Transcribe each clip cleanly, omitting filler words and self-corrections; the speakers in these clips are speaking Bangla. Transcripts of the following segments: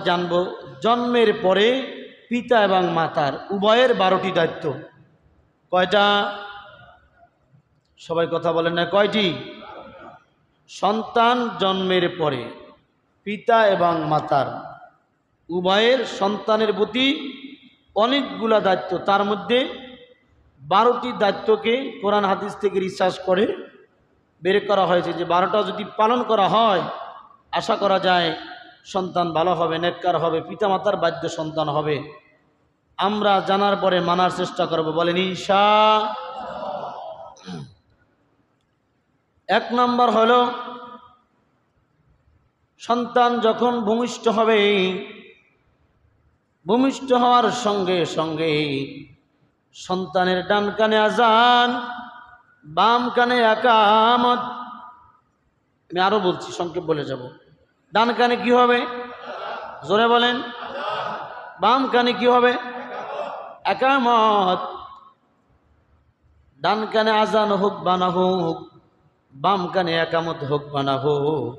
জানব জন্মের পরে পিতা এবং মাতার উভয়ের 12টি দায়িত্ব। কয়টা? সবাই কথা বলেন না, কয়টি? সন্তান জন্মের পরে পিতা এবং মাতার উভয়ের সন্তানের প্রতি অনেকগুলা দায়িত্ব। তার মধ্যে 12টি দায়িত্বকে কোরআন হাদিস থেকে রিসার্চ করে বের করা হয়েছে যে 12টা যদি পালন করা হয় আশা করা যায় সন্তান ভালো হবে, নেককার হবে, পিতামাতার বাধ্য সন্তান হবে। আমরা জানার পরে মানার চেষ্টা করব, বলেন ইনশাআল্লাহ। 1 নম্বর হলো সন্তান যখন ভূমিষ্ঠ হবে, ভূমিষ্ঠ হওয়ার সঙ্গে সঙ্গে সন্তানের ডান কানে আজান, বাম কানে একামত। আমি আরো বলছি, সংক্ষেপ বলে যাব। ডান কানে কি হবে? জোরে বলেন। বাম কানে কি হবে? একামত। ডান কানে আজান হোক বা না হোক, বাম কানে একামত হোক বা না হোক,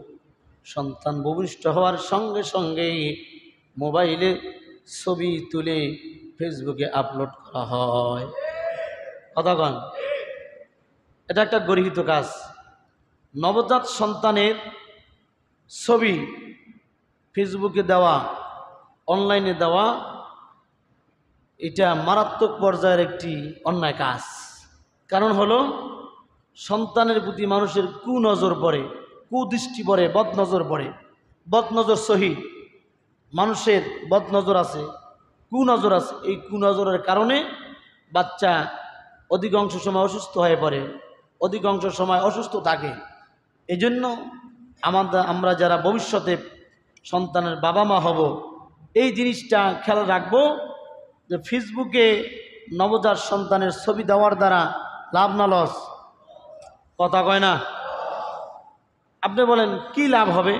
সন্তান ভূমিষ্ঠ হওয়ার সঙ্গে সঙ্গে মোবাইলে ছবি তুলে ফেসবুকে আপলোড করা হয়। কতক্ষণ? এটা একটা গর্হিত কাজ। নবজাত সন্তানের ছবি ফেসবুকে দেওয়া, অনলাইনে দেওয়া, এটা মারাত্মক পর্যায়ের একটি অন্যায় কাজ। কারণ হলো সন্তানের প্রতি মানুষের কুনজর পড়ে, কুদৃষ্টি পড়ে, বদনজর পড়ে। বদনজর সহি, মানুষের বদনজর আছে, কুনজর আছে। এই কুনজরের কারণে বাচ্চা অধিকাংশ সময় অসুস্থ হয়ে পড়ে, অধিকাংশ সময় অসুস্থ থাকে। এই জন্য আমরা যারা ভবিষ্যতে সন্তানের বাবা মা হব, এই জিনিসটা খেয়াল রাখবো যে ফেসবুকে নবজাত সন্তানের ছবি দেওয়ার দ্বারা লাভ না লস? কথা কয় না? আপনি বলেন কি লাভ হবে?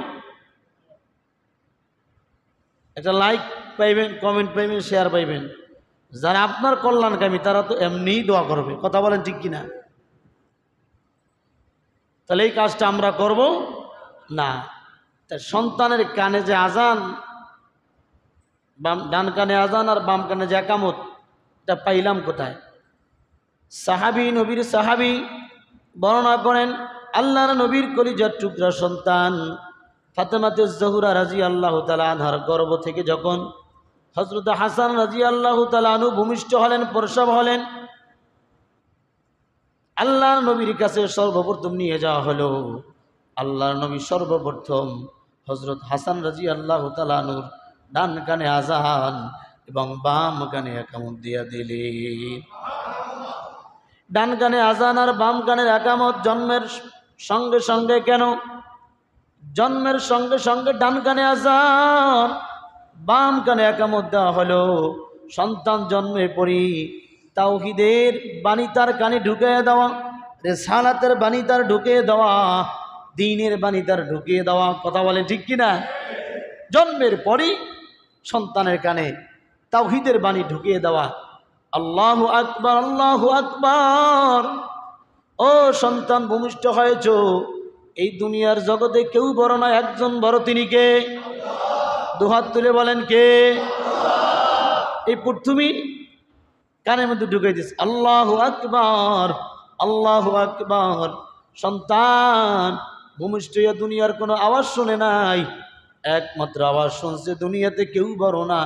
একটা লাইক পাইবেন, কমেন্ট পাইবেন, শেয়ার পাইবেন। যারা আপনার কল্যাণকামী তারা তো এমনিই দোয়া করবে। কথা বলেন ঠিক কিনা? তাহলে এই কাজটা আমরা করব না। তাই সন্তানের কানে যে আজান, ডান কানে আজান আর বাম কানে যে একামত, এটা পাইলাম কোথায়? সাহাবী, নবীর সাহাবী বর্ণনা করেন, আল্লাহর নবীর কলিজার টুকরা সন্তান ফাতেমাতে জোহরা রাদিয়াল্লাহু তাআলা আনহার গর্ভ থেকে যখন হযরত হাসান রাদিয়াল্লাহু তাআলা আনহু ভূমিষ্ঠ হলেন, প্রসব হলেন, আল্লাহর নবীর কাছে সর্বপ্রথম নিয়ে যাওয়া হলো। আল্লাহর নবী সর্বপ্রথম হযরত হাসান রাদিয়াল্লাহু তাআলা আনহুর ডান কানে আজান এবং বাম কানে একামত দিয়া দিলেন। ডান কানে আজান আর বাম কানের একামত জন্মের সঙ্গে সঙ্গে কেন? জন্মের সঙ্গে সঙ্গে ডান কানে আজান, বাম কানে একামত দেওয়া হলো। সন্তান জন্মের পরই তাওহীদের বাণী তার কানে ঢুকিয়ে দেওয়া, রিসালাতের বাণী তার ঢুকিয়ে দেওয়া, দ্বীনের বাণী তার ঢুকিয়ে দেওয়া। কথা বলে ঠিক কিনা? জন্মের পরই সন্তানের কানে তাওহীদের বাণী ঢুকিয়ে দেওয়া। আল্লাহু আকবার, আল্লাহু আকবার। ও সন্তান ভূমিষ্ঠ হয়েছ, এই দুনিয়ার জগতে কেউ বড় না, একজন বড়, তিনি কে? দুহাত তুলে বলেন কে? এই প্রথমেই কানের মধ্যে ঢুকে দিস, আল্লাহু আকবার, আল্লাহু আকবার। সন্তান ভূমিষ্ঠ হইয়া দুনিয়ার কোনো আওয়াজ শুনে নাই, একমাত্র আওয়াজ শুনছে দুনিয়াতে কেউ বড় না,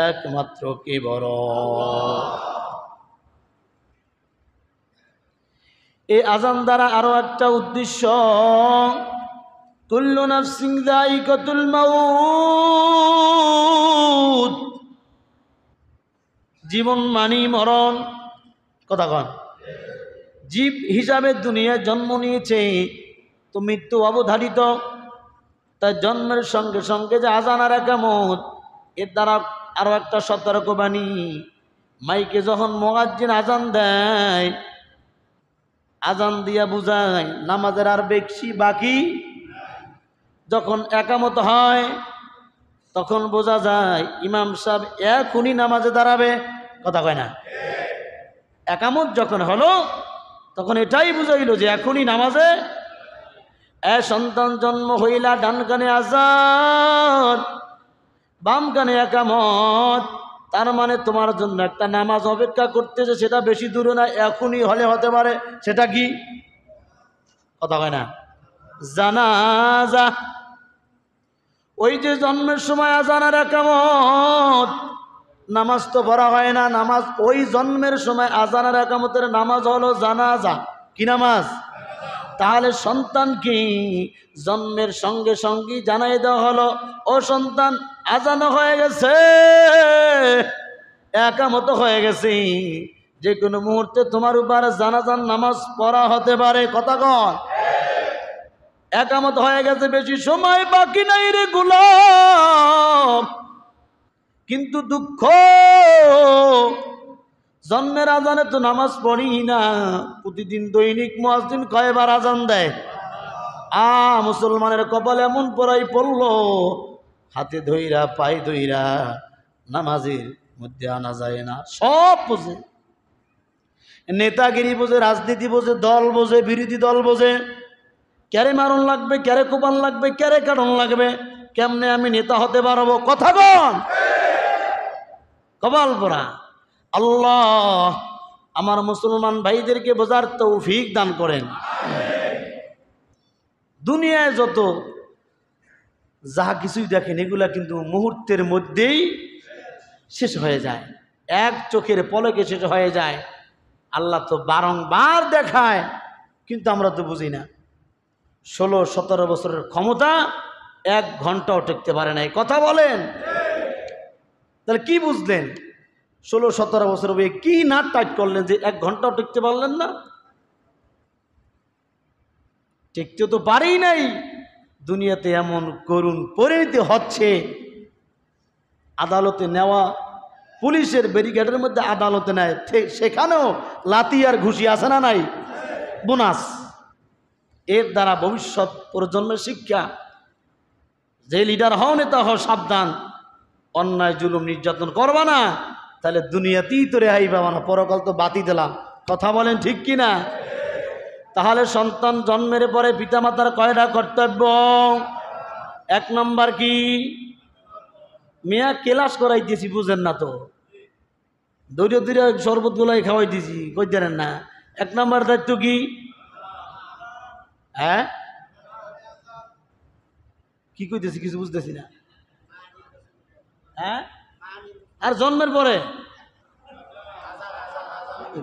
একমাত্র কে বড়? এই আজান দ্বারা আরো একটা উদ্দেশ্য, কুল্লু নাফসিন যায়িকাতুল মাউত। জীবন মানি মরণ। কথা কন। জীব হিসাবে দুনিয়ায় জন্ম নিয়েছে তো মৃত্যু অবধারিত। তাই জন্মের সঙ্গে সঙ্গে যে আজান আর একামত, এর দ্বারা আরো একটা সতর্কবাণী। মাইকে যখন মুয়াজ্জিন আজান দেয়, আজান দিয়া বুঝায় নামাজের আর বেশি বাকি। যখন একামত হয় তখন বোঝা যায় ইমাম সাহেব এখনই নামাজে দাঁড়াবে। কথা কয় না? একামত যখন হলো তখন এটাই বুঝাইল যে এখনই নামাজে। সন্তান জন্ম হইলা ডান কানে আজান, বাম কানে একামত, তার মানে তোমার জন্য একটা নামাজ অপেক্ষা করতেছে, সেটা বেশি দূরে না, এখনই হলে হতে পারে। সেটা কি? কথা হয় না? জানাজা। ওই যে জন্মের সময় আজানের একামত, নামাজ তো পড়া হয় না, নামাজ ওই জন্মের সময় আজানের একামতের নামাজ হলো জানাজা। কি নামাজ? তাহলে সন্তান কি জন্মের সঙ্গে সঙ্গে জানাই দেওয়া হলো, ও সন্তান আজানো হয়ে গেছে, একামত হয়ে গেছে, যে কোনো মুহূর্তে তোমার উপর জানাজার নামাজ পড়া হতে পারে। কথা কন? একামত হয়ে গেছে, বেশি সময় বাকি নাই রে গোলাম। কিন্তু দুঃখ, জন্মের আজানে তো নামাজ পড়ি না। প্রতিদিন দৈনিক মুয়াজ্জিন কয়বার আজান দেয়? মুসলমানের কপাল এমন পড়াই পড়লো, হাতে ধইরা পায়ে ধইরা নামাজের মধ্যে আনা যায় না। সব বোঝে, নেতাগিরি বোঝে, রাজনীতি বোঝে, দল বোঝে, বিরোধী দল বোঝে, ক্যারে মারণ লাগবে, ক্যারে কোপান লাগবে, ক্যারে কাটন লাগবে, কেমনে আমি নেতা হতে পারবো। কথা বল, কপাল পড়া। আল্লাহ আমার মুসলমান ভাইদেরকে বোঝার তৌফিক দান করেন। দুনিয়ায় যত যা কিছুই দেখেন, এগুলা কিন্তু মুহূর্তের মধ্যেই শেষ হয়ে যায়, এক চোখের পলকে শেষ হয়ে যায়। আল্লাহ তো বারংবার দেখায়, কিন্তু আমরা তো বুঝি না। 16-17 বছরের ক্ষমতা 1 ঘন্টাও টেকতে পারে নাই। কথা বলেন, তাহলে কি বুঝলেন? 16-17 বছর কি না টাইট করলেন যে 1 ঘন্টাও টেকতে পারলেন না? টেকতে তো পারেই নাই। দুনিয়াতে এমন করুণ পরিণতি হচ্ছে, আদালতে নেওয়া, পুলিশের ব্যারিকেডের মধ্যে আদালতে নেয়, সেখানেও লাথি আর ঘুষি আছে না নাই? বোনাস। এর দ্বারা ভবিষ্যৎ প্রজন্মের শিক্ষা, যে লিডার হও, নেতা হও, সাবধান, অন্যায় জুলুম নির্যাতন করবা না, তাহলে দুনিয়াতেই তো রেহাই পাবা না, পরকাল তো বাতি দিলাম। কথা বলেন ঠিক কিনা? তাহলে সন্তান জন্মের পরে পিতামাতার কয়টা কর্তব্য? 1 নম্বর কি? মেয়া ক্লাস করাই দিয়েছি, বুঝেন না তো, দৈর্য দূরে শরবত গুলাই খাওয়াই দিয়েছি, কই জানেন না? 1 নম্বর দায়িত্ব কি? হ্যাঁ, কি কইতেছি কিছু বুঝতেছি না। হ্যাঁ, আর জন্মের পরে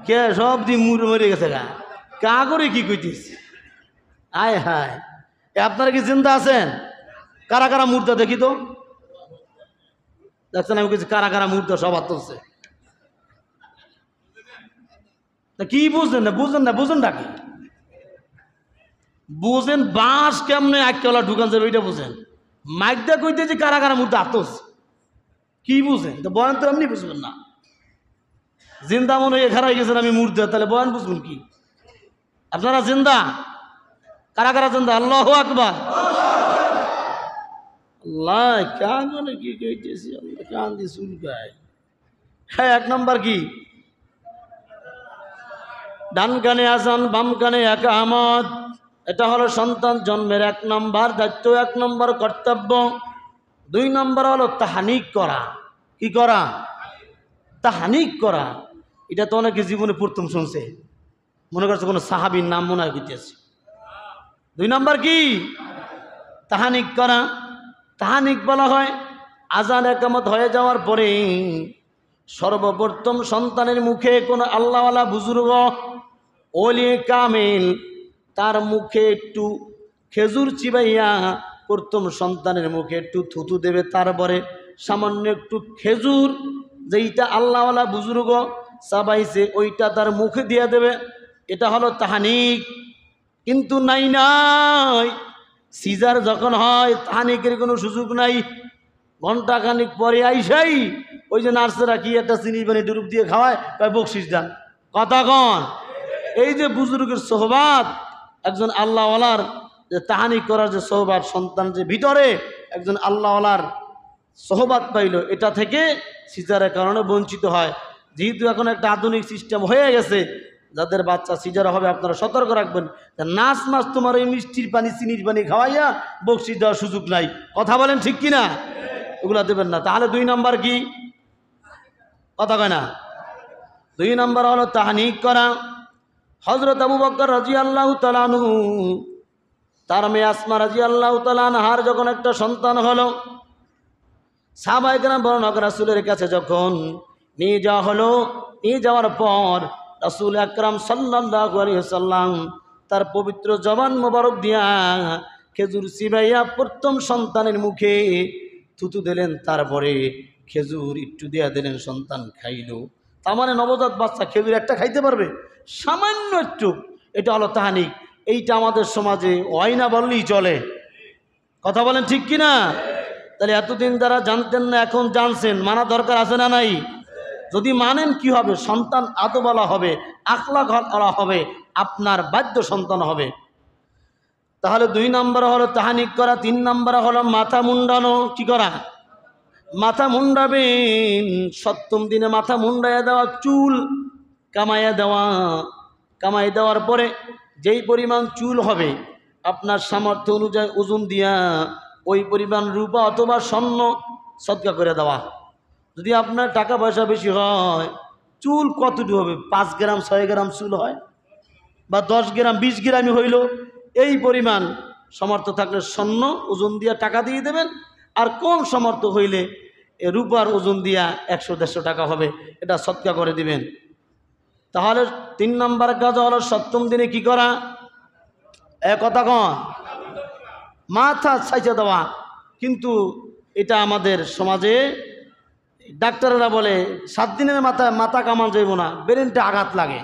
কে সব দিয়ে মরে গেছে গা, কা করে কি কইতেছি? আয় হায়, আপনারা কি চিন্তা আছেন? কারা কারা মুর্দা দেখি তো, দেখছেন? আমি কিছু কারা কারা মুর্দা সবার তুলছে, কি বুঝলেন না? বুঝলেন না? বুঝেন নাকি? বুঝেন বাঁশ কেমনে আজকেলা ঢুকান যাবে এটা বুঝেন। মাইকটা কইতে যে কারা কারা মুর্দা আতস, কি বুঝেন? তো বয়ান তো এমনি বুঝবেন না। জিন্দা মনে হয় খারাই গেছেন আমি মুর্দা, তাহলে বয়ান বুঝবেন কি? আপনারা জিন্দা? কারা কারা জিন্দা? আল্লাহু আকবার। আল্লাহ কান মানে কি কইতেছি, আল্লাহ কান দিয়ে চুলকায়। হ্যাঁ, 1 নম্বর কি? ডান কানে আজান, বাম কানে ইকামত। এটা হলো সন্তান জন্মের 1 নম্বর দায়িত্ব, 1 নম্বর কর্তব্য। 2 নম্বর হলো তাহনিক করা। কি করা? তাহনিক করা। এটা তো অনেকে জীবনে প্রথম শুনছে, মনে করছে কোনো সাহাবীর নাম মনে হয় হইতেছে। 2 নম্বর কি? তাহনিক করা। তাহনিক বলা হয় আজান একামত হয়ে যাওয়ার পরে সর্বপ্রথম সন্তানের মুখে কোনো আল্লাহওয়ালা বুজুর্গ, ওলি কামিল, তার মুখে একটু খেজুর চিবাইয়া প্রথম সন্তানের মুখে একটু থুতু দেবে, তারপরে সামান্য একটু খেজুর যেইটা আল্লাহওয়ালা বুজুর্গ চাবাইছে ওইটা তার মুখে দিয়ে দেবে। এটা হলো তাহানিক। কিন্তু নাই সিজার যখন হয় তাহানিকের কোনো সুযোগ নাই। ঘণ্টাখানিক পরে আইসাই ওই যে নার্সেরা কি একটা চিনি পানি ডুব দিয়ে খাওয়ায়, বকশিস দেন। কথা কন? এই যে বুজুর্গের সোহবাত, একজন আল্লাহওয়ালার যে তাহানিক করার যে সোহবাত, সন্তান যে ভিতরে একজন আল্লাহওয়ালার সোহবাত পাইল, এটা থেকে সিজারের কারণে বঞ্চিত হয়। যেহেতু এখন একটা আধুনিক সিস্টেম হয়ে গেছে, যাদের বাচ্চা সিজার হবে আপনারা সতর্ক রাখবেন, নাচ মাছ তোমার ওই মিষ্টির পানি চিনির পানি খাওয়াইয়া বকশিস দেওয়ার সুযোগ নাই। কথা বলেন ঠিক কিনা? এগুলা দেবেন না। তাহলে 2 নাম্বার কি? কথা কয় না। 2 নাম্বার হলো তাহনিক করা। হযরত আবু বকর রাদিয়াল্লাহু তাআলা আনহু তার মেয়ে আসমা রাদিয়াল্লাহু তাআলা আনহার যখন একটা সন্তান হলো, সাহাবায়ে কেরাম বর্ণনা করে রাসূলের কাছে যখন নিয়ে যাওয়া হলো, নিয়ে যাওয়ার পর রাসূল আকরাম সাল্লাল্লাহু আলাইহি ওয়াসাল্লাম তার পবিত্র জবান মোবারক দিয়া খেজুর চিবাইয়া প্রথম সন্তানের মুখে থুতু দিলেন, তারপরে খেজুর একটু দিয়া দিলেন, সন্তান খাইল। তার মানে নবজাত বাচ্চা খেজুর একটা খাইতে পারবে, সামান্য একটু। এটা হলো তাহানিক। এইটা আমাদের সমাজে হয় না বললেই চলে। কথা বলেন ঠিক কিনা? তাহলে এতদিন যারা জানতেন না এখন জানছেন, মানা দরকার আছে না নাই? যদি মানেন কি হবে? সন্তান আদবওয়ালা হবে, আখলাকওয়ালা হবে, আপনার বাধ্য সন্তান হবে। তাহলে 2 নাম্বার হলো তাহানিক করা। 3 নাম্বার হলো মাথা মুন্ডানো। কি করা? মাথা মুন্ডাবেন। 7ম দিনে মাথা মুন্ডাইয়া দেওয়া, চুল কামাইয়া দেওয়া। কামাই দেওয়ার পরে যেই পরিমাণ চুল হবে আপনার সামর্থ্য অনুযায়ী ওজন দিয়া ওই পরিমাণ রূপা অথবা স্বর্ণ সদকা করে দেওয়া। যদি আপনার টাকা পয়সা বেশি হয়, চুল কতটুকু হবে? 5 গ্রাম 6 গ্রাম চুল হয়, বা 10 গ্রাম 20 গ্রামই হইল, এই পরিমাণ সামর্থ্য থাকলে স্বর্ণ ওজন দিয়া টাকা দিয়ে দেবেন। আর কম সামর্থ্য হইলে রূপার ওজন দিয়া 100-150 টাকা হবে, এটা সদকা করে দিবেন। তাহলে 3 নাম্বার কাজ হলো 7ম দিনে কি করা? কথা কন, মাথা ছাইচা দেওয়া। কিন্তু এটা আমাদের সমাজে ডাক্তারেরা বলে 7 দিনের মাথায় মাথা কামান যাইব না, ব্রেনটা আঘাত লাগে।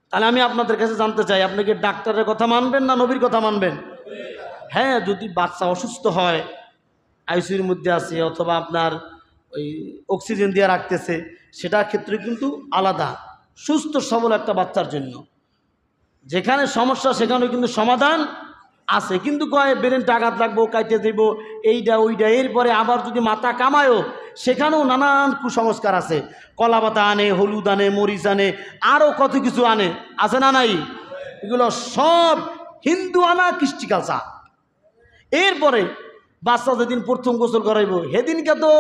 তাহলে আমি আপনাদের কাছে জানতে চাই, আপনি কি ডাক্তারের কথা মানবেন না নবীর কথা মানবেন? হ্যাঁ, যদি বাচ্চা অসুস্থ হয়, আইসিইউর মধ্যে আছে, অথবা আপনার ওই অক্সিজেন দিয়ে রাখতেছে, সেটার ক্ষেত্রে কিন্তু আলাদা। সুস্থ সবল একটা বাচ্চার জন্য যেখানে সমস্যা সেখানে কিন্তু সমাধান আছে। কিন্তু কয় ব্রেনটা আঘাত লাগবো, কাইতে দেব, এইটা ওইটা। এরপরে আবার যদি মাথা কামায়ও, সেখানেও নানান কুসংস্কার আছে। কলা পাতা আনে, হলুদ আনে, মরিচ আনে, আরও কত কিছু আনে, আছে না নাই? এগুলো সব হিন্দু আনা কৃষ্টি কালচার। এরপরে বাচ্চা যেদিন প্রথম গোসল করাইব, সেদিনকে তো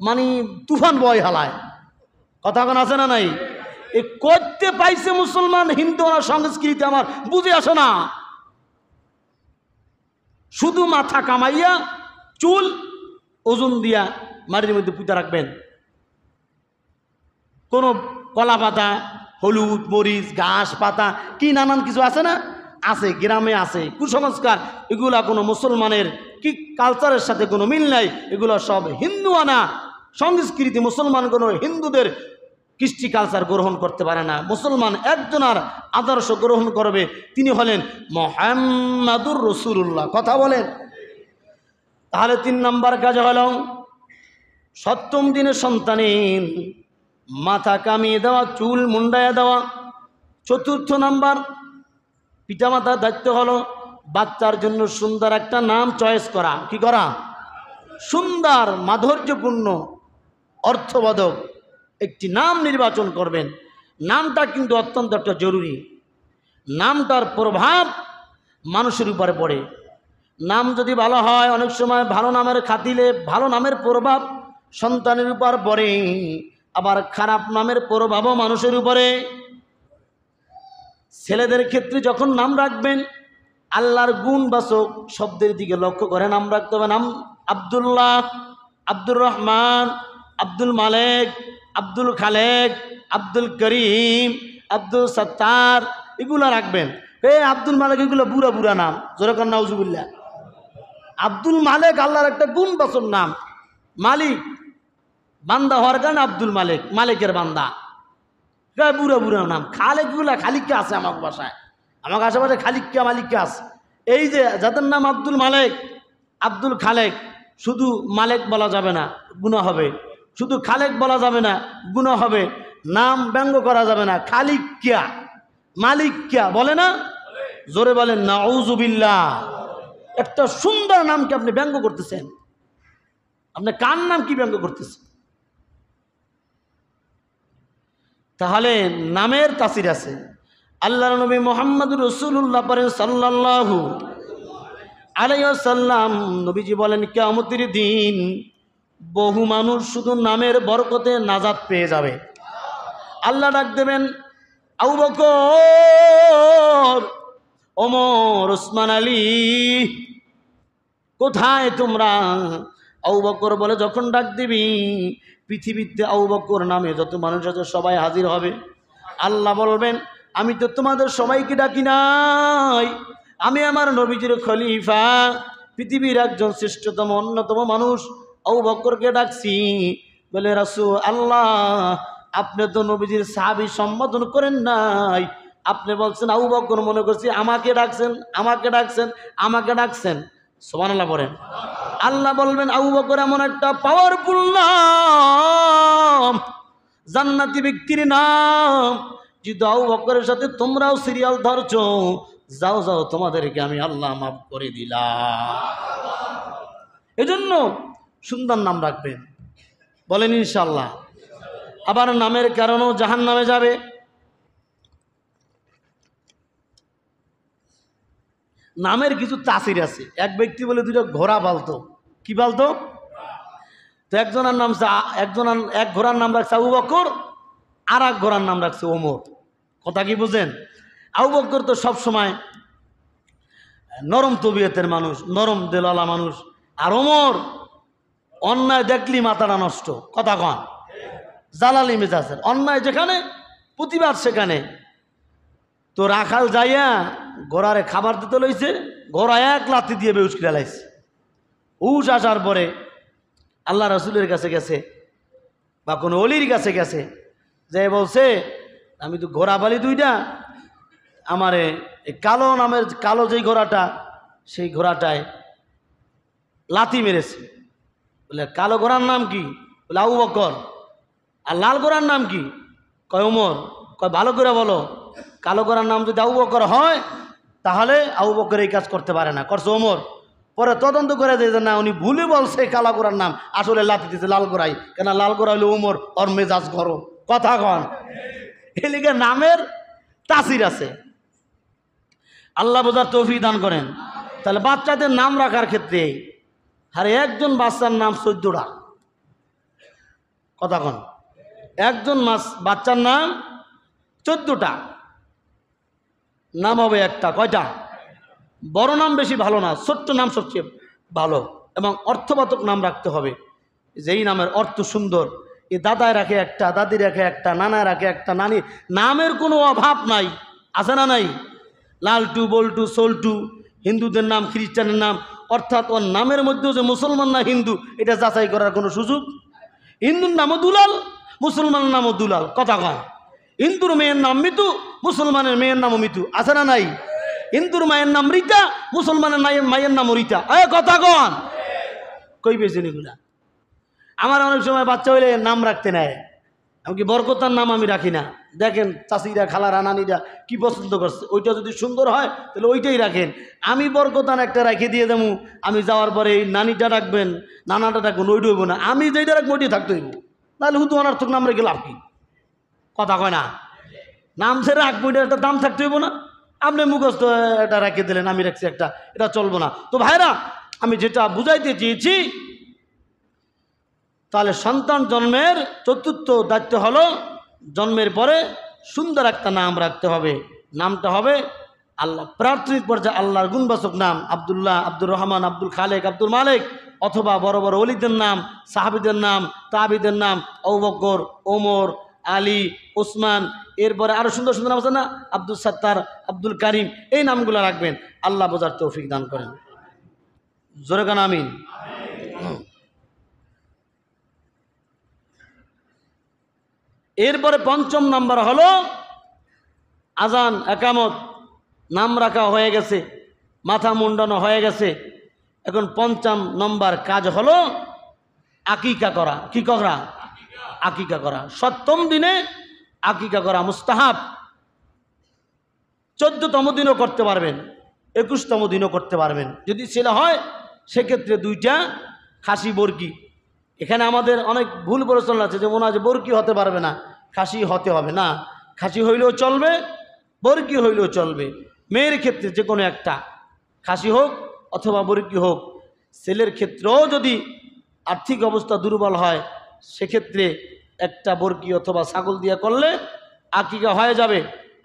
মানে তুফান বয় হালায়। কথা কোন আছে না নাই? এ করতে পাইছে মুসলমান হিন্দু আনা সংস্কৃতি আমার বুঝে আসে না। শুধু মাথা কামাইয়া চুল ওজন দিয়া মাটির মধ্যে পুঁতে রাখবেন। কোনো কলা পাতা, হলুদ, মরিচ, ঘাস পাতা, কি নানান কিছু আছে না? আছে, গ্রামে আছে কুসংস্কার। এগুলা কোনো মুসলমানের কি কালচারের সাথে কোনো মিল নাই। এগুলো সব হিন্দু আনা সংস্কৃতি। মুসলমান কোনো হিন্দুদের কৃষ্টি কালচার গ্রহণ করতে পারে না। মুসলমান একজনের আদর্শ গ্রহণ করবে, তিনি হলেন মুহাম্মাদুর রাসূলুল্লাহ। কথা বলেন। তাহলে 3 নাম্বার কাজ হলো 7ম দিনে সন্তানের মাথা কামিয়ে দেওয়া, চুল মুন্ডাইয়া দেওয়া। 4র্থ নাম্বার পিতামাতার দায়িত্ব হলো বাচ্চার জন্য সুন্দর একটা নাম চয়েস করা। কি করা? সুন্দর, মাধুর্যপূর্ণ, অর্থবোধক একটি নাম নির্বাচন করবেন। নামটা কিন্তু অত্যন্ত একটা জরুরি। নামটার প্রভাব মানুষের উপরে পড়ে। নাম যদি ভালো হয়, অনেক সময় ভালো নামের খাতিলে ভালো নামের প্রভাব সন্তানের উপর পড়ে, আবার খারাপ নামের প্রভাবও মানুষের উপরে। ছেলেদের ক্ষেত্রে যখন নাম রাখবেন, আল্লাহর গুণবাচক শব্দের দিকে লক্ষ্য করে নাম রাখতে হবে। নাম আব্দুল্লাহ, আব্দুর রহমান, আব্দুল মালেক, আব্দুল খালেক, আব্দুল করিম, আব্দুল সত্তার, এগুলো রাখবেন। আব্দুল মালেক এগুলো বুড়া বুড়া নাম, যেরকম নাউজুবিল্লাহ। আব্দুল মালেক আল্লাহর একটা গুণবাচক নাম। মালিক, বান্দা হওয়ার কারণে আব্দুল মালেক, মালিকের বান্দা। বুড়া বুড়া নাম। খালেকগুলা, খালিককে আছে আমার বাসায়, আমার আশেপাশে খালিককে মালিককে আছে। এই যে যাদের নাম আব্দুল মালেক, আব্দুল খালেক, শুধু মালেক বলা যাবে না, গুনাহ হবে। শুধু খালেক বলা যাবে না, গুনাহ হবে। নাম ব্যঙ্গ করা যাবে না। খালিক কিয়া, মালিক কিয়া বলে না? জোরে বলেন নাউজুবিল্লাহ। একটা সুন্দর নামকে আপনি ব্যঙ্গ করতেছেন। আপনি কার নাম কি ব্যঙ্গ করতেছেন? তাহলে নামের তাসির আছে। আল্লাহর নবী মুহাম্মদুর রাসূলুল্লাহ পড়েন সাল্লাল্লাহু। আলাইহিস সালাম নবীজি বলেন, কিয়ামতের দিন বহু মানুষ শুধু নামের বরকতে নাজাত পেয়ে যাবে। আল্লাহ ডাক দেবেন, আবু বকর, ওমর, ওসমান, আলী, কোথায় তোমরা? আবু বকর বলে, যখন ডাক দিবি পৃথিবীতে আবু বকর নামে যত মানুষ আছে সবাই হাজির হবে। আল্লাহ বলবেন, আমি তো তোমাদের সবাইকে ডাকি নাই, আমি আমার নবীজির খলিফা, পৃথিবীর একজন শ্রেষ্ঠতম অন্যতম মানুষ আবু বকরকে ডাকছি। বলে, রাসূল আল্লাহ, আপনি তো নবীজির সাহাবী সম্বোধন করেন নাই, আপনি বলছেন আবু বকর, মনে করছি আমাকে ডাকছেন, আমাকে ডাকছেন, আমাকে ডাকছেন। সুবহানাল্লাহ বলেন। আল্লাহ বলবেন, আবু বকর এমন একটা পাওয়ারফুল নাম, জান্নাতি ব্যক্তির নাম, যদি আবু বকরের সাথে তোমরাও সিরিয়াল ধরছো, যাও যাও, তোমাদেরকে আমি আল্লাহ মাফ করে দিলাম। এজন্য সুন্দর নাম রাখবেন, বলেন ইনশাআল্লাহ। আবার নামের কারণেও জাহান্নামে যাবে। নামের কিছু তাসির আছে। এক ব্যক্তি বলে দুটো ঘোড়া পালতো। কি পালতো? তো এক ঘোড়ার নাম রাখছে আবু বকর, আর এক ঘোড়ার নাম রাখছে ওমর। কথা কি বুঝেন? আবু বকর তো সবসময় নরম তবিয়তের মানুষ, নরম দিলওয়ালা মানুষ, আর ওমর অন্যায় দেখলি মাথাটা নষ্ট। কথা কন, জালালি মেজাজের, অন্যায় যেখানে প্রতিবাদ সেখানে। তো রাখাল যাইয়া ঘোড়ারে খাবার দিতে লইছে, ঘোড়া এক লাথি দিয়ে বেউস করে লাইছে। হুশ আসার পরে আল্লাহ রাসূলের কাছে গেছে বা কোনো অলির কাছে গেছে, যে বলছে, আমি তো ঘোড়া পালি দুইটা, আমারে এই কালো যেই ঘোড়াটা, সেই ঘোড়াটায় লাথি মেরেছে। বলে, কালো ঘোড়ার নাম কি? বলে, আবু বকর। আর লাল ঘোড়ার নাম কি? কয় ওমর। কয়, ভালো করে বলো। কালো ঘোড়ার নাম যদি আবু বকর হয়, তাহলে আবু বকর এই কাজ করতে পারে না, করছে ওমর। পরে তদন্ত করে যে না, উনি ভুলে বলছে কালা ঘোড়ার নাম, আসলে লাথি দিতে লাল ঘোড়াই, কেন লাল ঘোড়া হলো ওমর, ওর মেজাজ গরম। কথা কন, এলিগে নামের তাসির আছে। আল্লাহ বোঝার তৌফিক দান করেন। তাহলে বাচ্চাদের নাম রাখার ক্ষেত্রে আরে একজন বাচ্চার নাম 14টা। কথা কন, একজন বাচ্চার নাম 14টা, নাম হবে একটা। কয়টা? বড় নাম বেশি ভালো না, ছোট্ট নাম সবচেয়ে ভালো, এবং অর্থবাচক নাম রাখতে হবে, যেই নামের অর্থ সুন্দর। এ দাদায় রাখে একটা, দাদি রাখে একটা, নানায় রাখে একটা, নানি, নামের কোনো অভাব নাই, আছে না নাই? লালটু, বল্টু, সোল্টু, হিন্দুদের নাম, খ্রিস্টানের নাম, অর্থাৎ ওর নামের মধ্যেও যে মুসলমান না হিন্দু এটা যাচাই করার কোনো সুযোগ। হিন্দুর নামও দুলাল, মুসলমানের নামও দুলাল। কথা কয়, হিন্দুর মেয়ের নাম মিতু, মুসলমানের মেয়ের নামও মিতু, আছে না নাই? হিন্দুর মায়ের নাম রীতা, মুসলমানের মায়ের নামও রীতা। কথা কন, কই পেয়েছেন এগুলা? আমার অনেক সময় বাচ্চা হইলে নাম রাখতে নেয়, এমনকি বরকতার নাম আমি রাখি না। দেখেন চাচিরা, খালারা, নানিরা কি পছন্দ করছে, ওইটা যদি সুন্দর হয় তাহলে ওইটাই রাখেন। আমি বরকতান একটা রেখে দিয়ে দেবো, আমি যাওয়ার পরে এই নানিটা রাখবেন, নানাটা রাখবেন, ওইটা হইব না, আমি যেটা রাখবো ওইটাই থাকতে হইব। তাহলে হুদু অনার্থক নাম রেখে লাভ কি? কথা কয় না? নাম সে রাখবো, এটা একটা দাম থাকতে হইব না? আপনি মুখস্থ এটা রেখে দিলেন, আমি রাখছি একটা, এটা চলবো না। তো ভাইরা, আমি যেটা বুঝাইতে চেয়েছি, তাহলে সন্তান জন্মের চতুর্থ দায়িত্ব হলো জন্মের পরে সুন্দর একটা নাম রাখতে হবে। নামটা হবে আল্লাহ, প্রাথমিক পর্যায়ে আল্লাহর গুণবাচক নাম, আব্দুল্লাহ, আব্দুর রহমান, আব্দুল খালেক, আব্দুল মালিক, অথবা বড় বড় ওলিদের নাম, সাহাবীদের নাম, তাবিদের নাম, আবু বকর, ওমর, আলী, ওসমান, এরপরে আরো সুন্দর সুন্দর নাম আছে না, আব্দুল সত্তার, আব্দুল কারিম, এই নামগুলো রাখবেন। আল্লাহ বোঝার তৌফিক দান করেন, জোরে কান আমিন। এরপরে পঞ্চম নাম্বার হলো আজান, একামত, নাম রাখা হয়ে গেছে, মাথা মুন্ডানো হয়ে গেছে। এখন পঞ্চম নম্বর কাজ হলো আকিকা করা। কি করা? আকিকা করা। সপ্তম দিনে আকিকা করা মুস্তাহাব। 14তম দিনও করতে পারবেন, 21তম দিনও করতে পারবেন। যদি ছেলে হয় সেক্ষেত্রে 2টা খাসি, বর্গি। এখানে আমাদের অনেক ভুল প্রচলন আছে, যে মনে হয় যে বর্গি হতে পারবে না, খাসি হতে হবে না। খাসি হইলেও চলবে, বর্গি হইলেও চলবে। মেয়ের ক্ষেত্রে যে কোনো একটা, খাসি হোক অথবা বর্গী হোক, ছেলের ক্ষেত্রেও যদি আর্থিক অবস্থা দুর্বল হয় সেক্ষেত্রে একটা বর্গী অথবা ছাগল দিয়ে করলে আকিকা হয়ে যাবে।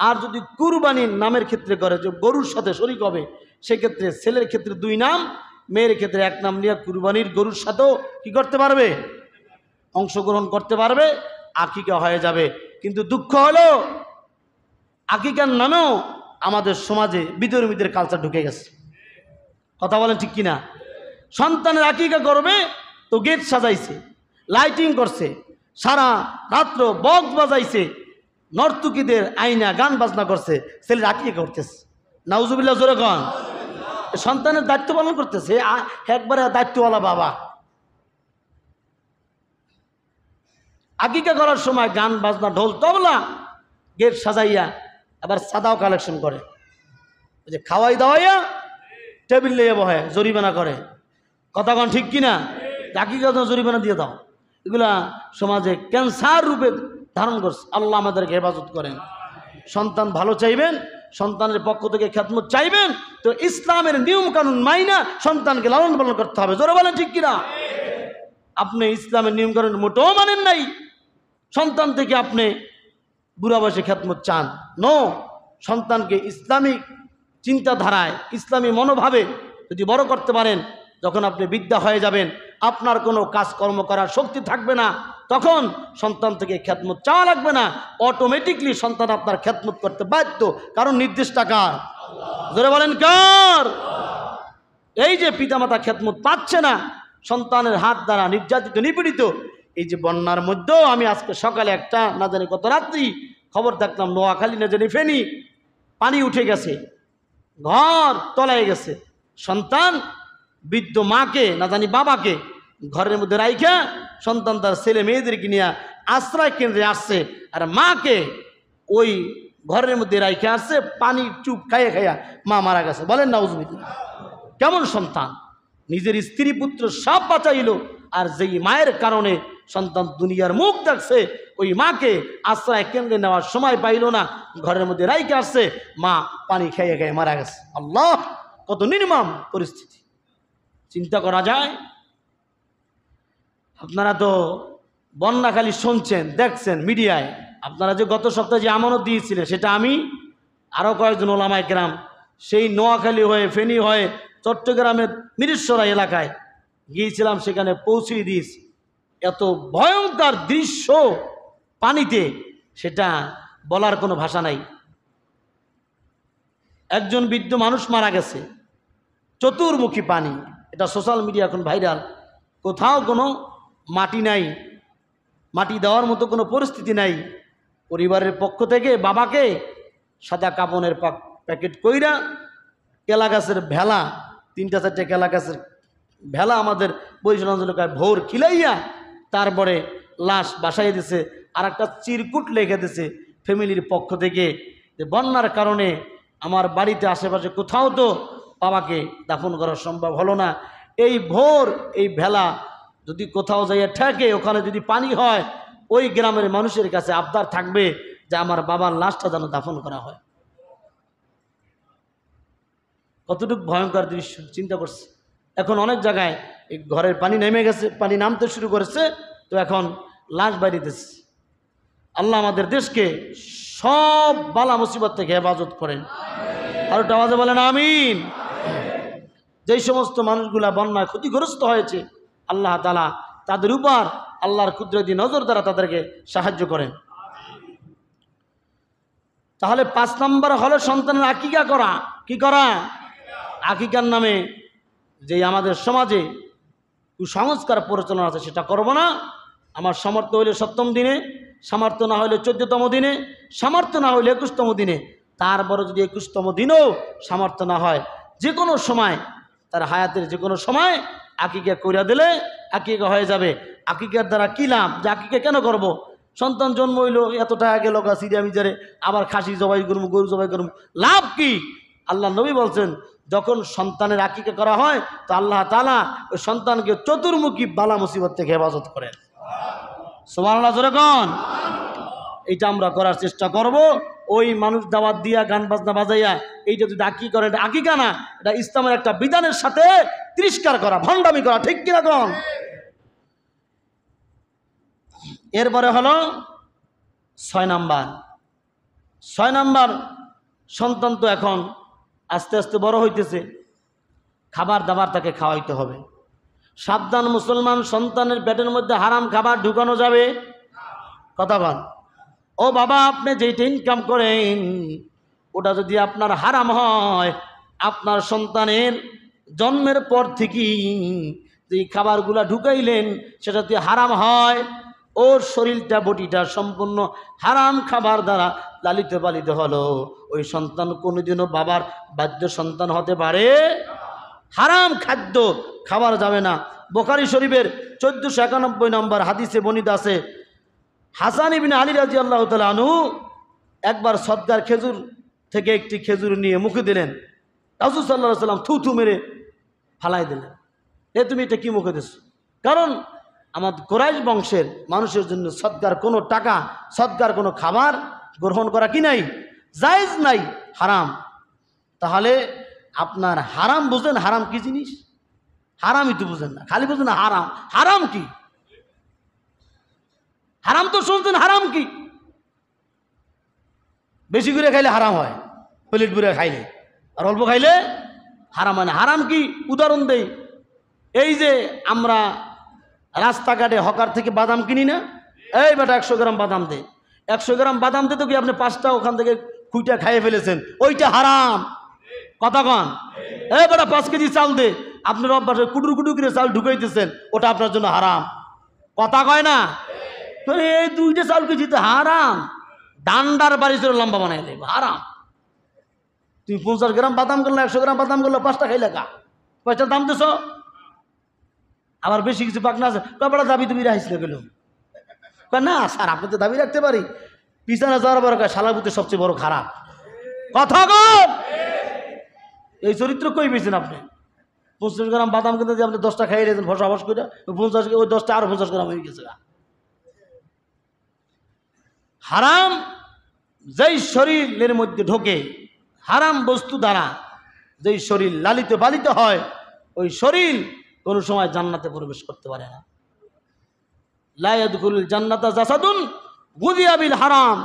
আর যদি কুরবানির নামের ক্ষেত্রে করে, যে গরুর সাথে শরীক হবে, সেক্ষেত্রে ছেলের ক্ষেত্রে 2 নাম, মেয়ের ক্ষেত্রে 1 নাম নিয়ে কুরবানির গরুর সাথেও কি করতে পারবে, অংশগ্রহণ করতে পারবে, আকিকা হয়ে যাবে। কিন্তু দুঃখ হলো আকিকার নামেও আমাদের সমাজে বিধর্মীদের কালচার ঢুকে গেছে। কথা বলেন ঠিক কিনা? সন্তানের আকিকা করবে তো গেট সাজাইছে, লাইটিং করছে, সারা রাত্র বক্স বাজাইছে, নর্তকীদের আইনা গান বাজনা করছে, ছেলের আকিকা করতেছে। নাউজুবিল্লাহ জোরে কন। সন্তানের দায়িত্ব পালন করতেছে, একবারে দায়িত্বওয়ালা বাবা। আকিকা করার সময় গান বাজনা ঢোল তবলা গেট সাজাইয়া আবার সাদাও কালেকশন করে, ওই যে খাওয়াই দাওয়াইয়া টেবিল লিয়ে বহে, জরিমানা করে। কথা কন ঠিক কিনা? আকিকা জরিমানা দিয়ে দাও। এগুলা সমাজে ক্যান্সার রূপে ধারণ করছে। আল্লাহ আমাদেরকে হেফাজত করেন। সন্তান ভালো চাইবেন, সন্তানের পক্ষ থেকে খেদমত চাইবেন, তো ইসলামের নিয়ম কানুন মাইনা সন্তানকে লালন পালন করতে হবে। জোরে বলেন ঠিক কিনা? আপনি ইসলামের নিয়ম কানুন মোটেও মানেন নাই, সন্তান থেকে আপনি বুড়া বয়সে খেদমত চান? নো। সন্তানকে ইসলামিক চিন্তাধারায়, ইসলামী মনোভাবে যদি বড় করতে পারেন, যখন আপনি বিদ্যা হয়ে যাবেন, আপনার কোনো কাজকর্ম করার শক্তি থাকবে না, তখন সন্তান থেকে খেদমত চাওয়া লাগবে না, অটোমেটিকলি সন্তান আপনার খেদমত করতে বাধ্য। কারণ নির্দেশটা কার? জোরে বলেন কার? এই যে পিতামাতা খেদমত পাচ্ছে না, সন্তানের হাত দ্বারা নির্যাতিত নিপীড়িত, এই যে বন্যার মধ্যেও আমি আজকে সকালে একটা না জানি কত রাত্রি খবর দেখলাম, নোয়াখালী না জানি ফেনী, পানি উঠে গেছে, ঘর তলায় গেছে, সন্তান বৃদ্ধ মাকে না জানি বাবাকে ঘরের মধ্যে রাইখা সন্তান তার ছেলে মেয়েদেরকে নিয়ে আশ্রয় কেন্দ্রে আসছে, আর মাকে ওই ঘরের মধ্যে রাইখা আসছে, পানি চুপ খাইয়া খাইয়া মা মারা গেছে। বলেন নাউজুবিল্লাহ। কেমন সন্তান! নিজের স্ত্রী পুত্র সব বাঁচাইল, আর যেই মায়ের কারণে সন্তান দুনিয়ার মুখ দেখছে, ওই মাকে আশ্রয় কেন্দ্রে নেওয়ার সময় পাইল না, ঘরের মধ্যে রাইখে আসছে, মা পানি খাইয়ে খাইয়ে মারা গেছে। আল্লাহ, কত নির্মম পরিস্থিতি! চিন্তা করা যায়? আপনারা তো বন্যা খালি শুনছেন, দেখছেন মিডিয়ায়। আপনারা যে গত সপ্তাহে যে আমানত দিয়েছিলেন, সেটা আমি আরও কয়েকজন ওলামায়ে কেরাম সেই নোয়াখালী হয়ে, ফেনী হয়ে, চট্টগ্রামের মিরেশ্বরা এলাকায় গিয়েছিলাম, সেখানে পৌঁছে দিয়েছি। এত ভয়ঙ্কর দৃশ্য পানিতে, সেটা বলার কোনো ভাষা নাই। একজন বৃদ্ধ মানুষ মারা গেছে, চতুর্মুখী পানি, এটা সোশ্যাল মিডিয়া এখন ভাইরাল। কোথাও কোনো মাটি নাই, মাটি দেওয়ার মতো কোনো পরিস্থিতি নাই। পরিবারের পক্ষ থেকে বাবাকে সাদা কাপনের প্যাকেট কইরা কেলা গাছের ভেলা, 3-4টা কেলা গাছের ভেলা আমাদের বরিশাল অঞ্চলকায় ভোর খিলাইয়া তারপরে লাশ বাসায় দিছে, আর একটা চিরকুট লেখে দিছে ফ্যামিলির পক্ষ থেকে যে বন্যার কারণে আমার বাড়িতে আশেপাশে কোথাও তো বাবাকে দাফন করা সম্ভব হলো না। এই ভোর এই ভেলা যদি কোথাও যাইয়া ঠেকে, ওখানে যদি পানি হয়, ওই গ্রামের মানুষের কাছে আবদার থাকবে যে আমার বাবার লাশটা যেন দাফন করা হয়। কতটুকু ভয়ঙ্কর দৃশ্য চিন্তা করছে। এখন অনেক জায়গায় এই ঘরের পানি নেমে গেছে, পানি নামতে শুরু করেছে, তো এখন লাশ বাড়িতেছে। আল্লাহ আমাদের দেশকে সব বালা মুসিবত থেকে হেফাজত করেন। আর ওটা আওয়াজে বলেন আমিন। যেই সমস্ত মানুষগুলা বন্যায় ক্ষতিগ্রস্ত হয়েছে, আল্লাহ তাআলা তাদের উপর আল্লাহর কুদরতি নজর দ্বারা তাদেরকে সাহায্য করেন। তাহলে 5 নম্বর হলো সন্তানের আকিকা করা। কি করা? আকিকার নামে যে আমাদের সমাজে কুসংস্কার প্রচলন আছে, সেটা করব না। আমার সামর্থ্য হইলে 7ম দিনে, সামর্থ্য না হইলে 14তম দিনে, সামর্থ্য না হইলে 21তম দিনে, তারপরে যদি 21তম দিনেও সামর্থ্য না হয়, যে কোনো সময়, তার হায়াতের যে কোনো সময় আকিকা কইরা দিলে আকিকা হয়ে যাবে। আকিকার দ্বারা কী লাভ? যে আকিকা কেন করব? সন্তান জন্ম হইল, এত টাকা গেল সিরিয়া মিজারে, আবার খাসি জবাই করব, গরু জবাই করব, লাভ কি? আল্লাহ নবী বলছেন, যখন সন্তানের আকিকা করা হয়, তো আল্লাহ তাআলা ওই সন্তানকে চতুর্মুখী বালা মুসিবত থেকে হেফাজত করেন। সুবহানাল্লাহ জোরে কোন। এটা আমরা করার চেষ্টা করব। ওই মানুষ দাওয়াত দিয়া, গান বাজনা বাজাইয়া এইটা যদি আকিকা করে, এটা আকিকা না, এটা ইসলামের একটা বিধানের সাথে তিরস্কার করা, ভণ্ডামি করা, ঠিক কিনা কোন? এরপরে হলো 6 নাম্বার, সন্তান তো এখন আস্তে আস্তে বড় হইতেছে, খাবার দাবার তাকে খাওয়াইতে হবে। সাবধান মুসলমান, সন্তানের পেটের মধ্যে হারাম খাবার ঢুকানো যাবে? কথা বল। ও বাবা, আপনি যেইটা ইনকাম করেন ওটা যদি আপনার হারাম হয়, আপনার সন্তানের জন্মের পর থেকেই যে খাবারগুলা ঢুকাইলেন সেটা যদি হারাম হয়, ওর শরীরটা বডিটা সম্পূর্ণ হারাম খাবার দ্বারা লালিত পালিত হলো, ওই সন্তান কোনোদিনও বাবার বাধ্য সন্তান হতে পারে? হারাম খাদ্য খাবার যাবে না। বুখারী শরীফের 1491 নম্বর হাদিসে বর্ণিত আছে, হাসান ইবনে আলী রাদিয়াল্লাহু তাআলা আনহু একবার সদকার খেজুর থেকে একটি খেজুর নিয়ে মুখে দিলেন, রাসূল সাল্লাল্লাহু আলাইহি ওয়াসাল্লাম থুথু মেরে ফালাই দিলেন। তুমি এটা কি মুখে দিচ্ছ? কারণ আমাদের কুরাইশ বংশের মানুষের জন্য সদকার কোনো টাকা, সদকার কোনো খাবার গ্রহণ করা কি নাই, জায়েজ নাই, হারাম। তাহলে আপনার হারাম বুঝেন, হারাম কি জিনিস? হারামই তো বুঝেন না, খালি বুঝেন হারাম। হারাম কি? হারাম তো শুনছেন, হারাম কি? বেশি করে খাইলে হারাম হয়, প্লেট করে খাইলে, আর অল্প খাইলে হারাম হয় না। হারাম কি? উদাহরণ দেই, এই যে আমরা রাস্তাঘাটে হকার থেকে বাদাম কিনি না, এই বেটা 100 গ্রাম বাদাম দে, 100 গ্রাম বাদাম দে, তো কি আপনি 5টা ওখান থেকে খুঁইটা খাইয়ে ফেলেছেন, ওইটা হারাম। কথা কন। এই বেটা 5 কেজি চাল দে, আপনার অভ্যাসে কুটুর কুটুর করে চাল ঢুকাইতেছেন, ওটা আপনার জন্য হারাম। কথা কয় না? তো এই 2টা চাল কেজি তো হারাম, ডান্ডার বাড়ি চলে লম্বা বানাই দেব, হারাম। তুমি 50 গ্রাম বাদাম করলে, 100 গ্রাম বাদাম করলে 5টা খাইলে কা, 5টার দাম দিছ। আবার বেশি কিছু পাক না আছে, কবেলা দাবি তুমি রাখিস গেল না স্যার, আপনি তো দাবি রাখতে পারি। পিছনে যাওয়ার বড় শালাবুতে সবচেয়ে বড় খারাপ। কথা কন। এই চরিত্র কই পেয়েছেন আপনি? 50 গ্রাম বাদাম কিনতে দিয়ে আপনি 10টা খাইয়ে দিয়েছেন ভসা ভস করে, 50 ওই 10টা আরো 50 গ্রাম হয়ে গেছে। হারাম যেই শরীরের মধ্যে ঢোকে, হারাম বস্তু দ্বারা যেই শরীর লালিত পালিত হয়, ওই শরীর কোনো সময় জান্নাতে প্রবেশ করতে পারে না। লা ইয়াদখুলুল জান্নাতা জাসাদুন গুযিয়া বিল হারাম,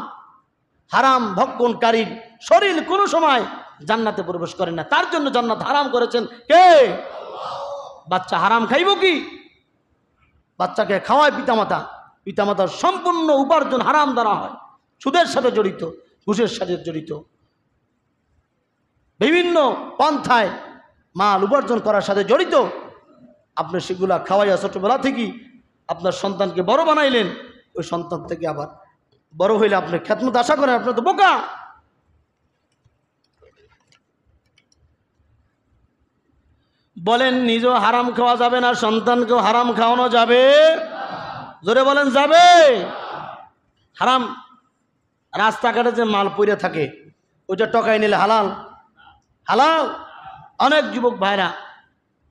হারাম ভক্ষণকারীর শরীর কোনো সময় জান্নাতে প্রবেশ করে না। তার জন্য জান্নাত হারাম করেছেন কে? বাচ্চা হারাম খাইব কি? বাচ্চাকে খাওয়ায় পিতামাতা, পিতামাতার সম্পূর্ণ উপার্জন হারাম দ্বারা হয়, সুদের সাথে জড়িত, ঘুষের সাথে জড়িত, বিভিন্ন পন্থায় মাল উপার্জন করার সাথে জড়িত। আপনি সেগুলা খাওয়াইয়া ছোটবেলা থেকেই আপনার সন্তানকে বড় বানাইলেন, ওই সন্তান থেকে আবার বড় হইলে আপনি খেদমত আশা করেন, আপনার তো বোকা। বলেন নিজেও হারাম খাওয়া যাবে না, সন্তানকেও হারাম খাওয়ানো যাবে? জোরে বলেন যাবে? হারাম রাস্তাঘাটে যে মাল পড়ে থাকে ওইটা টকাই নিলে হালাল? হালাল। অনেক যুবক ভাইরা,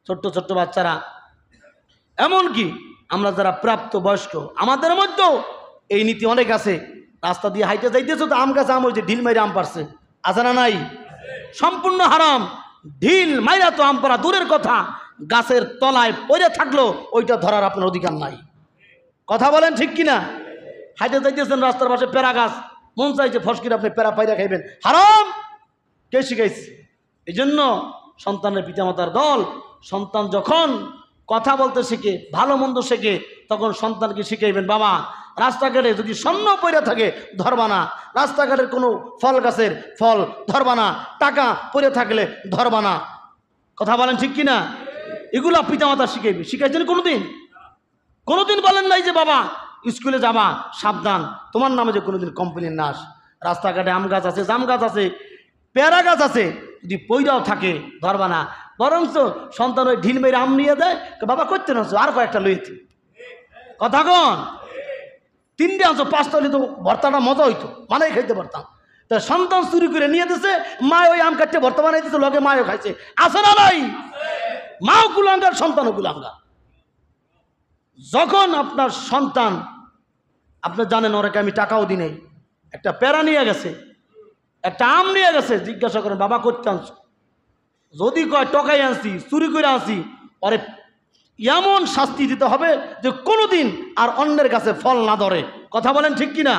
ছোট্ট ছোট্ট বাচ্চারা, এমনকি আমরা যারা প্রাপ্ত বয়স্ক, আমাদের মধ্যেও এই নীতি অনেক আছে। রাস্তা দিয়ে হাইটে যাইতেছো তো আম গাছে আম হয়েছে, ঢিল মাইরে আম পারছে, আছে না নাই? সম্পূর্ণ হারাম। ঢিল মাইরা তো আম পারা দূরের কথা, গাছের তলায় পড়ে থাকলো ওইটা ধরার আপনার অধিকার নাই। কথা বলেন ঠিক কিনা? হাইটে যাইতেছেন রাস্তার পাশে পেরা গাছ, মন চাইছে ফসকির আপনি পেরা পাইরা খাইবেন, হারাম। কে শিখাইছে? এই জন্য সন্তানের পিতামাতার দল, সন্তান যখন কথা বলতে শিখে, ভালো মন্দ শেখে, তখন সন্তানকে শিখাইবেন, বাবা রাস্তাঘাটে যদি স্বর্ণ পড়ে থাকে ধরবা না, রাস্তাঘাটের কোনো ফল গাছের ফল ধরবা না, টাকা পড়ে থাকলে ধরবা না। কথা বলেন ঠিক কিনা? এগুলো পিতামাতা শিখাইবে। শিখাইছেন কোনোদিন? কোনোদিন বলেন নাই যে বাবা স্কুলে যাবা সাবধান, তোমার নামে যে কোনোদিন কমপ্লেন না আস। রাস্তাঘাটে আম গাছ আছে, জাম গাছ আছে, পেয়ারা গাছ আছে, যদি পইরাও থাকে ধরবা না। বরঞ্চ সন্তান ওই ঢিল মেরে আম নিয়ে দেয়, বাবা করতে না আর কয়েকটা লইতে। কথা কন। 3টে আনছো, 5টা হলে তো ভর্তাটা মজা হইতো, মানেই খাইতে পারতাম। তা সন্তান চুরি করে নিয়ে দিছে, মা ওই আম কাটতে ভর্তা বানাই দিচ্ছে, লগে মায়ও খাইছে, আছে না নাই? মাও কুলাঙ্গার, সন্তানও কুলাঙ্গার। যখন আপনার সন্তান, আপনি জানেন ওরাকে আমি টাকাও দিই নাই, একটা প্যারা নিয়ে গেছে, একটা আম নিয়ে গেছে, জিজ্ঞাসা করেন বাবা করতে আনছো? যদি কয় টকাই আনছি, চুরি করে আনছি, পরে এমন শাস্তি দিতে হবে যে কোনোদিন আর অন্যের কাছে ফল না ধরে। কথা বলেন ঠিক কিনা?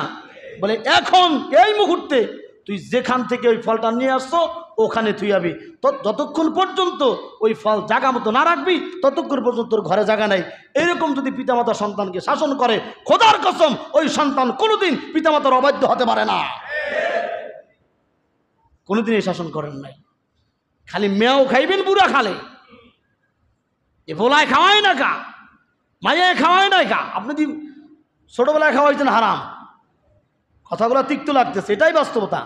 বলে এখন এই মুহূর্তে তুই যেখান থেকে ওই ফলটা নিয়ে আসছো ওখানে তুই যাবি, যতক্ষণ পর্যন্ত ওই ফল জায়গা মতো না রাখবি ততক্ষণ পর্যন্ত তোর ঘরে জায়গা নাই। এরকম যদি পিতামাতা সন্তানকে শাসন করে, খোদার কসম ওই সন্তান কোনোদিন পিতামাতার অবাধ্য হতে পারে না। কোনোদিন এই শাসন করেন নাই। খালি মেয়াও খাইবেন, বুড়া খালে এ ভোলায় খাওয়াই না কা, মাইয়ায় খাওয়াই নাই কা। আপনি যদি ছোটবেলায় খাওয়াইছেন হারাম, কথাগুলো তিক্ত লাগতেছে, এটাই বাস্তবতা।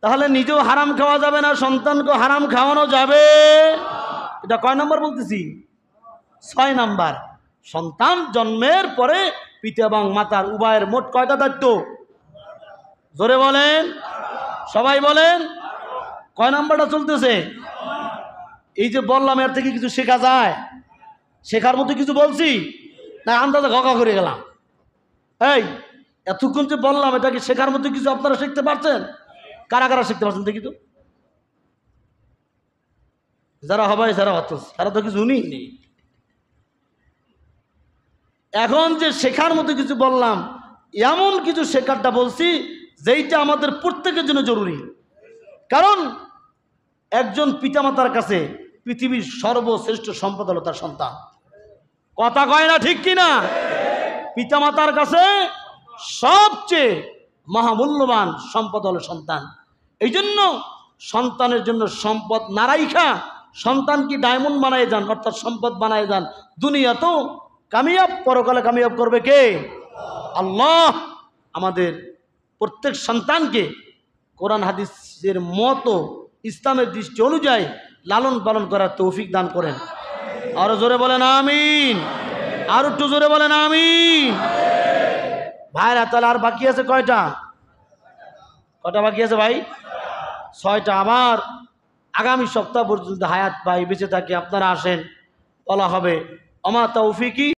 তাহলে নিজেও হারাম খাওয়া যাবে না, সন্তানকে হারাম খাওয়ানো যাবে। এটা কয় নাম্বার বলতেছি? 6 নাম্বার। সন্তান জন্মের পরে পিতা এবং মাতার উভয়ের মোট কয়টা দায়িত্ব? জোরে বলেন, সবাই বলেন। কয় নাম্বারটা চলতেছে? এই যে বললাম, এর থেকে কিছু শেখা যায়? শেখার মতো কিছু বলছি না আন্দাজে ঘকা করে গেলাম? এই এতক্ষণ যে বললাম, এটা কি শেখার মতো কিছু আপনারা শিখতে পারছেন? কারা কারা শিখতে পারছেন দেখি তো? যারা হবাই যারা হতো তারা তো কিছু নেই। এখন যে শেখার মতো কিছু বললাম, এমন কিছু শেখারটা বলছি যেইটা আমাদের প্রত্যেকের জন্য জরুরি। কারণ একজন পিতামাতার কাছে পৃথিবীর সর্বশ্রেষ্ঠ সম্পদ হলো তার সন্তান। কথা কয় না ঠিক কিনা? পিতামাতার কাছে সবচেয়ে মহামূল্যবান সম্পদ হলো সন্তান। এই জন্য সন্তানের জন্য সম্পদ না রাইখা সন্তানকে ডায়মন্ড বানায় যান, অর্থাৎ সম্পদ বানায় যান। দুনিয়া তো কামিয়াব, পরকালে কামিয়াব করবে কে? আল্লাহ। আমাদের প্রত্যেক সন্তানকে কোরআন হাদিসের মতো ইসলামের দৃষ্টি অনুযায়ী লালন পালন করার তৌফিক দান করেন। আরো জোরে বলেন আমিন। আর একটু জোরে বলেন আমিন। ভাইরা, তাহলে আর বাকি আছে কয়টা? বাকি আছে ভাই? 6টা। আবার আগামী সপ্তাহ পর্যন্ত হায়াত পাই, বেঁচে থাকি, আপনারা আসেন, বলা হবে অমা তৌফিকি